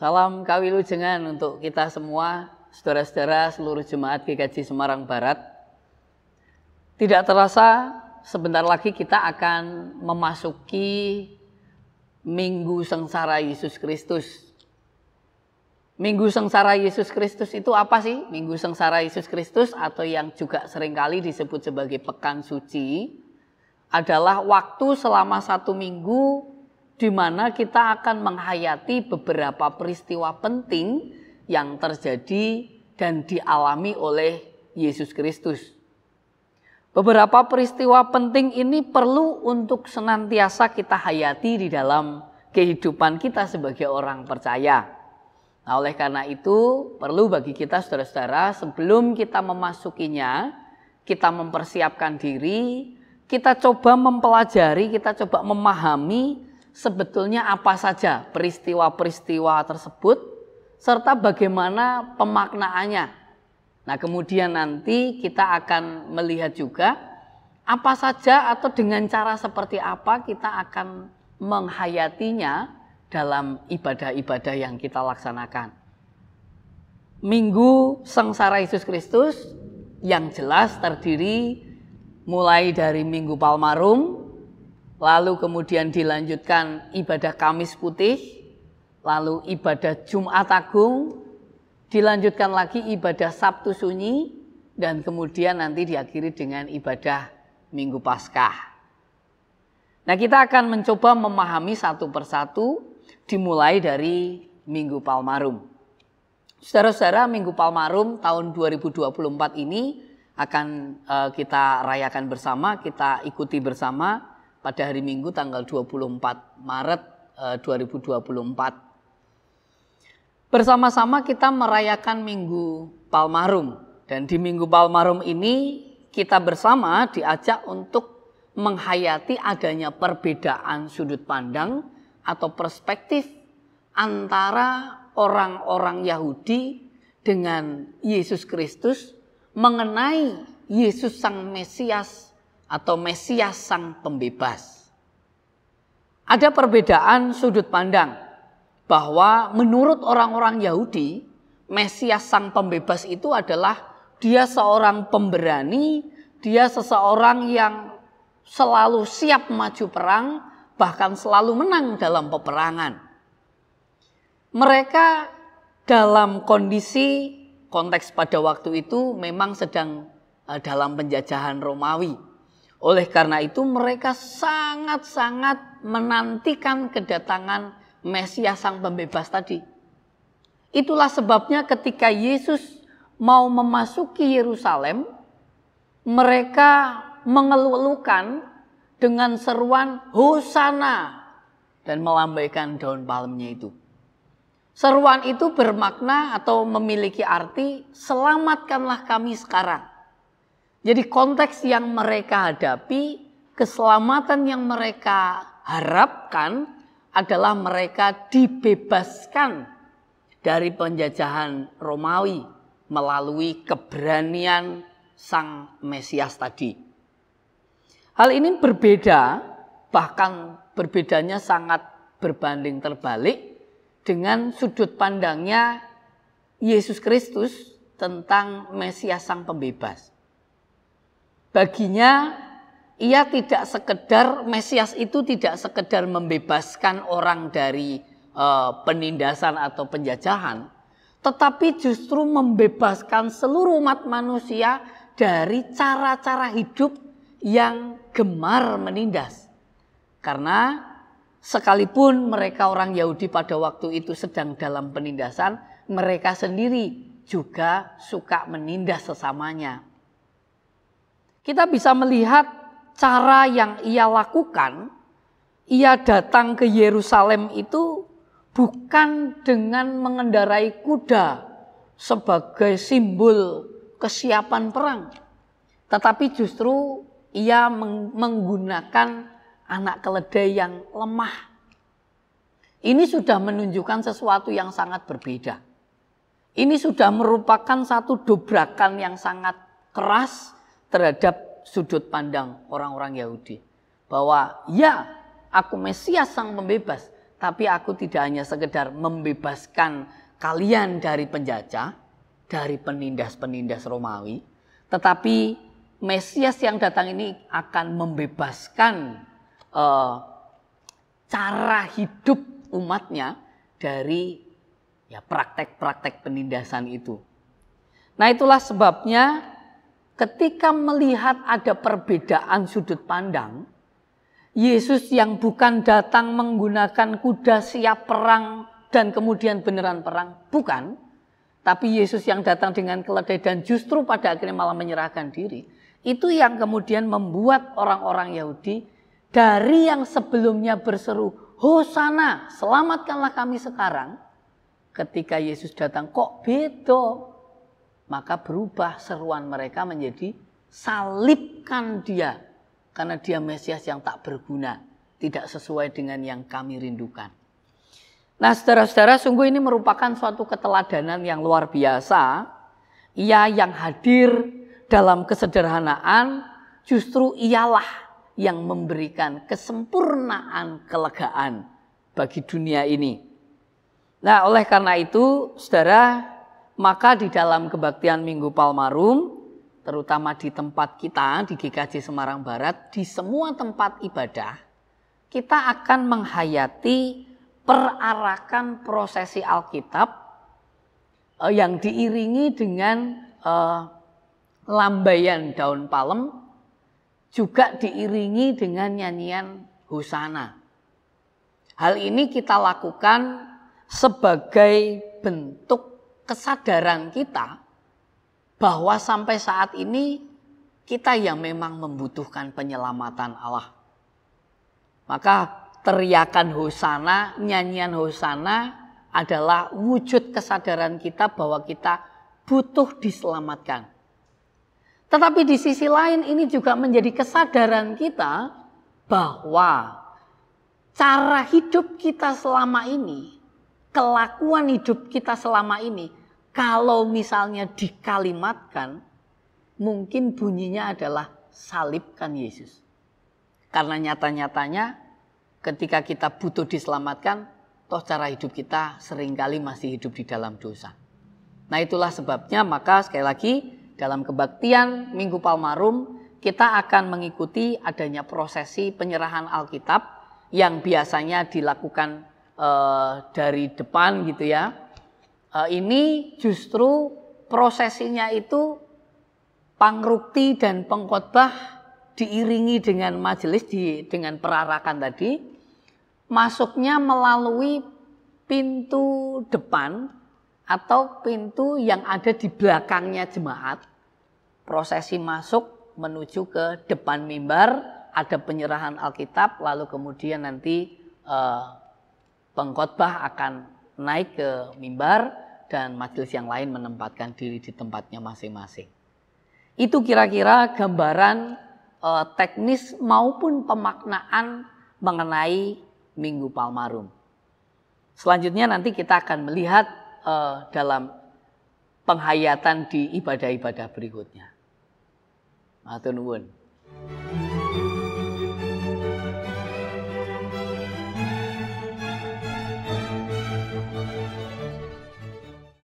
Salam kawilujengan untuk kita semua, saudara-saudara seluruh jemaat GKJ Semarang Barat. Tidak terasa sebentar lagi kita akan memasuki Minggu Sengsara Yesus Kristus. Minggu Sengsara Yesus Kristus itu apa sih? Minggu Sengsara Yesus Kristus atau yang juga seringkali disebut sebagai Pekan Suci adalah waktu selama 1 minggu di mana kita akan menghayati beberapa peristiwa penting yang terjadi dan dialami oleh Yesus Kristus. Beberapa peristiwa penting ini perlu untuk senantiasa kita hayati di dalam kehidupan kita sebagai orang percaya. Nah, oleh karena itu perlu bagi kita saudara-saudara sebelum kita memasukinya, kita mempersiapkan diri, kita coba mempelajari, kita coba memahami sebetulnya apa saja peristiwa-peristiwa tersebut serta bagaimana pemaknaannya. Nah, kemudian nanti kita akan melihat juga apa saja atau dengan cara seperti apa kita akan menghayatinya dalam ibadah-ibadah yang kita laksanakan. Minggu Sengsara Yesus Kristus yang jelas terdiri mulai dari Minggu Palmarum, lalu kemudian dilanjutkan ibadah Kamis Putih, lalu ibadah Jumat Agung, dilanjutkan lagi ibadah Sabtu Sunyi, dan kemudian nanti diakhiri dengan ibadah Minggu Paskah. Nah, kita akan mencoba memahami satu persatu dimulai dari Minggu Palmarum. Saudara-saudara, Minggu Palmarum tahun 2024 ini akan kita rayakan bersama, kita ikuti bersama pada hari Minggu tanggal 24 Maret 2024. Bersama-sama kita merayakan Minggu Palmarum. Dan di Minggu Palmarum ini kita bersama diajak untuk menghayati adanya perbedaan sudut pandang atau perspektif antara orang-orang Yahudi dengan Yesus Kristus mengenai Yesus Sang Mesias atau Mesias Sang Pembebas. Ada perbedaan sudut pandang bahwa menurut orang-orang Yahudi, Mesias Sang Pembebas itu adalah dia seorang pemberani, dia seseorang yang selalu siap maju perang, bahkan selalu menang dalam peperangan. Mereka dalam kondisi konteks pada waktu itu memang sedang dalam penjajahan Romawi. Oleh karena itu mereka sangat-sangat menantikan kedatangan Mesias Sang Pembebas tadi. Itulah sebabnya ketika Yesus mau memasuki Yerusalem, mereka mengeluh-elukan dengan seruan Hosana dan melambaikan daun palmnya itu. Seruan itu bermakna atau memiliki arti selamatkanlah kami sekarang. Jadi konteks yang mereka hadapi, keselamatan yang mereka harapkan adalah mereka dibebaskan dari penjajahan Romawi melalui keberanian Sang Mesias tadi. Hal ini berbeda, bahkan berbedanya sangat berbanding terbalik dengan sudut pandangnya Yesus Kristus tentang Mesias Sang Pembebas. Baginya, ia tidak sekedar, Mesias itu tidak sekedar membebaskan orang dari penindasan atau penjajahan, tetapi justru membebaskan seluruh umat manusia dari cara-cara hidup yang gemar menindas. Karena sekalipun mereka orang Yahudi pada waktu itu sedang dalam penindasan, mereka sendiri juga suka menindas sesamanya. Kita bisa melihat cara yang ia lakukan. Ia datang ke Yerusalem itu bukan dengan mengendarai kuda sebagai simbol kesiapan perang, tetapi justru ia menggunakan anak keledai yang lemah. Ini sudah menunjukkan sesuatu yang sangat berbeda. Ini sudah merupakan satu dobrakan yang sangat keras terhadap sudut pandang orang-orang Yahudi. Bahwa ya, aku Mesias Sang Pembebas, tapi aku tidak hanya sekedar membebaskan kalian dari penjajah, dari penindas-penindas Romawi, tetapi Mesias yang datang ini akan membebaskan cara hidup umatnya dari praktek-praktek penindasan itu. Nah, itulah sebabnya ketika melihat ada perbedaan sudut pandang, Yesus yang bukan datang menggunakan kuda siap perang dan kemudian beneran perang, bukan. Tapi Yesus yang datang dengan keledai dan justru pada akhirnya malah menyerahkan diri. Itu yang kemudian membuat orang-orang Yahudi dari yang sebelumnya berseru, Hosana, selamatkanlah kami sekarang. Ketika Yesus datang, kok beda? Maka berubah seruan mereka menjadi salibkan dia. Karena dia Mesias yang tak berguna, tidak sesuai dengan yang kami rindukan. Nah, saudara-saudara, sungguh ini merupakan suatu keteladanan yang luar biasa. Ia yang hadir dalam kesederhanaan, justru ialah yang memberikan kesempurnaan kelegaan bagi dunia ini. Nah, oleh karena itu, saudara, maka di dalam kebaktian Minggu Palmarum, terutama di tempat kita, di GKJ Semarang Barat, di semua tempat ibadah, kita akan menghayati perarakan prosesi Alkitab yang diiringi dengan lambaian daun palem, juga diiringi dengan nyanyian Hosana. Hal ini kita lakukan sebagai bentuk kesadaran kita bahwa sampai saat ini kita yang memang membutuhkan penyelamatan Allah. Maka teriakan Hosana, nyanyian Hosana adalah wujud kesadaran kita bahwa kita butuh diselamatkan. Tetapi di sisi lain ini juga menjadi kesadaran kita bahwa cara hidup kita selama ini, kelakuan hidup kita selama ini, kalau misalnya dikalimatkan, mungkin bunyinya adalah salibkan Yesus. Karena nyata-nyatanya ketika kita butuh diselamatkan, toh cara hidup kita seringkali masih hidup di dalam dosa. Nah, itulah sebabnya maka sekali lagi dalam kebaktian Minggu Palmarum kita akan mengikuti adanya prosesi penyerahan Alkitab yang biasanya dilakukan dari depan gitu ya. Ini justru prosesinya itu pangrukti dan pengkhotbah diiringi dengan majelis, dengan perarakan tadi, masuknya melalui pintu depan atau pintu yang ada di belakangnya jemaat. Prosesi masuk menuju ke depan mimbar, ada penyerahan Alkitab, lalu kemudian nanti pengkhotbah akan naik ke mimbar dan majelis yang lain menempatkan diri di tempatnya masing-masing. Itu kira-kira gambaran teknis maupun pemaknaan mengenai Minggu Palmarum. Selanjutnya nanti kita akan melihat dalam penghayatan di ibadah-ibadah berikutnya. Matur nuwun.